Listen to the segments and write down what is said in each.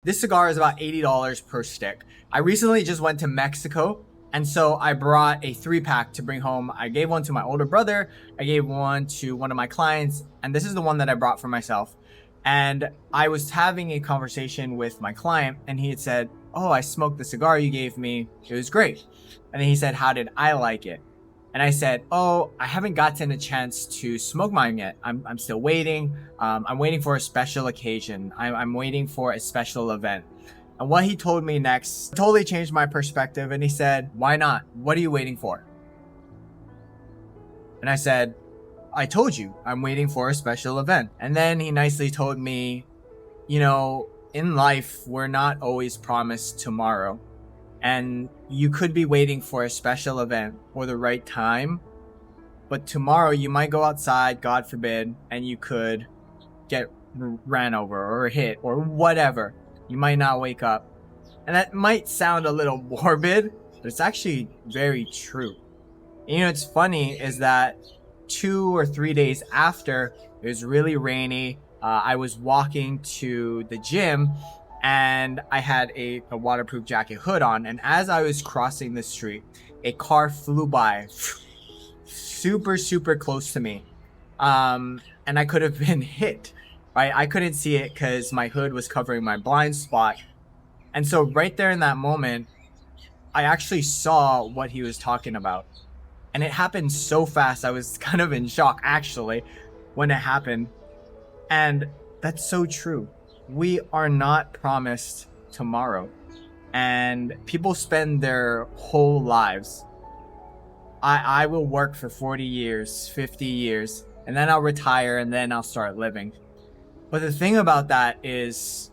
This cigar is about $80 per stick. I recently just went to Mexico, and so I brought a 3-pack to bring home. I gave one to my older brother, I gave one to one of my clients, and this is the one that I brought for myself. And I was having a conversation with my client, and he had said, "Oh, I smoked the cigar you gave me. It was great." And then he said, "How did I like it?" And I said, "Oh, I haven't gotten a chance to smoke mine yet. I'm still waiting. I'm waiting for a special occasion. I'm waiting for a special event." And what he told me next totally changed my perspective. And he said, "Why not? What are you waiting for?" And I said, "I told you, I'm waiting for a special event." And then he nicely told me, in life, we're not always promised tomorrow. And you could be waiting for a special event or the right time, but tomorrow you might go outside, God forbid, and you could get ran over or hit or whatever. You might not wake up. And that might sound a little morbid, but it's actually very true. And it's funny is that 2 or 3 days after, it was really rainy. I was walking to the gym and I had a waterproof jacket hood on. And as I was crossing the street, a car flew by super, super close to me. And I could have been hit, right? I couldn't see it because my hood was covering my blind spot. And so right there in that moment, I actually saw what he was talking about. And it happened so fast. I was kind of in shock, actually, when it happened. And that's so true. We are not promised tomorrow. And people spend their whole lives. I will work for 40 years, 50 years, and then I'll retire and then I'll start living. But the thing about that is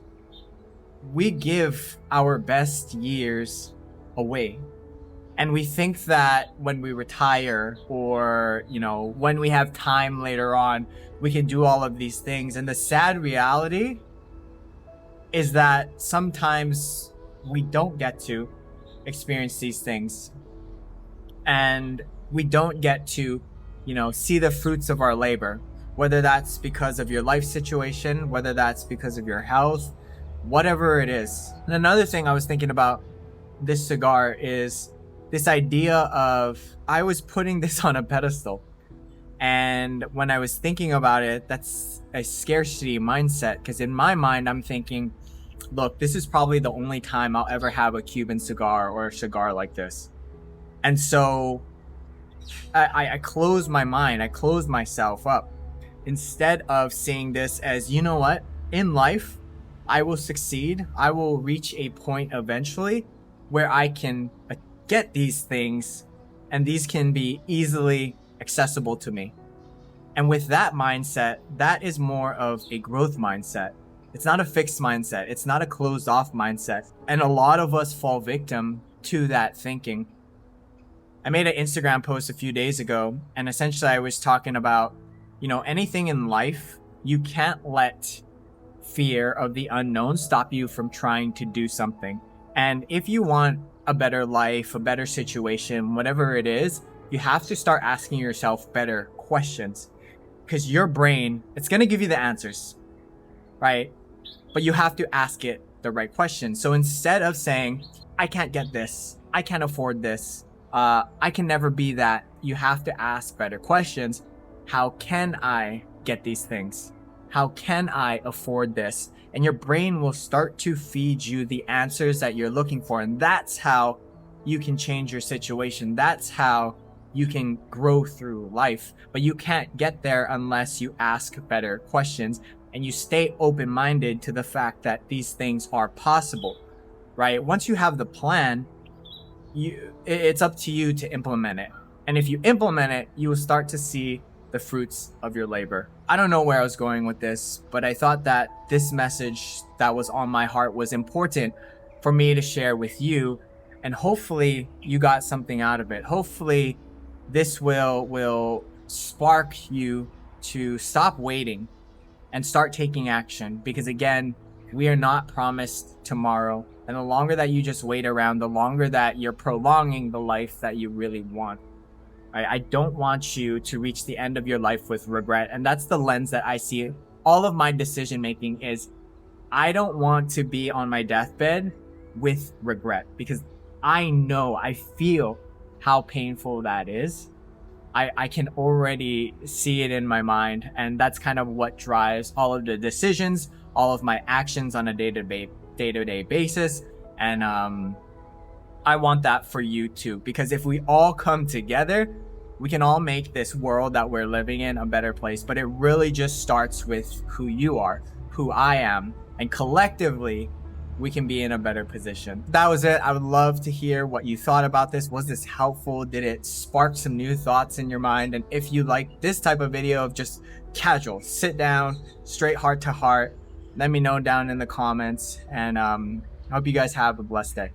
we give our best years away. And we think that when we retire or, when we have time later on, we can do all of these things. And the sad reality is that sometimes we don't get to experience these things. And we don't get to, see the fruits of our labor, whether that's because of your life situation, whether that's because of your health, whatever it is. And another thing I was thinking about this cigar is this idea of I was putting this on a pedestal. And when I was thinking about it, that's a scarcity mindset. Because in my mind, I'm thinking, look, this is probably the only time I'll ever have a Cuban cigar or a cigar like this. And so I closed my mind. I closed myself up. Instead of seeing this as, you know what? In life, I will succeed. I will reach a point eventually where I can get these things and these can be easily accessible to me. And with that mindset, that is more of a growth mindset. It's not a fixed mindset. It's not a closed off mindset. And a lot of us fall victim to that thinking. I made an Instagram post a few days ago, and essentially I was talking about, anything in life, you can't let fear of the unknown stop you from trying to do something. And if you want a better life, a better situation, whatever it is, you have to start asking yourself better questions. Because your brain, it's going to give you the answers, right? But you have to ask it the right questions. So instead of saying, I can't get this, I can't afford this, I can never be that, you have to ask better questions. How can I get these things? How can I afford this? And your brain will start to feed you the answers that you're looking for. And that's how you can change your situation. That's how you can grow through life. But you can't get there unless you ask better questions and you stay open-minded to the fact that these things are possible, right? Once you have the plan, it's up to you to implement it. And if you implement it, you will start to see the fruits of your labor. I don't know where I was going with this, but I thought that this message that was on my heart was important for me to share with you. And hopefully you got something out of it. Hopefully this will spark you to stop waiting and start taking action. Because again, we are not promised tomorrow. And the longer that you just wait around, the longer that you're prolonging the life that you really want. I don't want you to reach the end of your life with regret. And that's the lens that I see all of my decision making is I don't want to be on my deathbed with regret, because I feel how painful that is. I can already see it in my mind, and that's kind of what drives all of the decisions, all of my actions on a day-to-day basis. And I want that for you too, because if we all come together, we can all make this world that we're living in a better place. But it really just starts with who you are, who I am, and collectively we can be in a better position. That was it. I would love to hear what you thought about this. Was this helpful? Did it spark some new thoughts in your mind? And if you like this type of video of just casual, sit down, straight heart to heart, let me know down in the comments. And I hope you guys have a blessed day.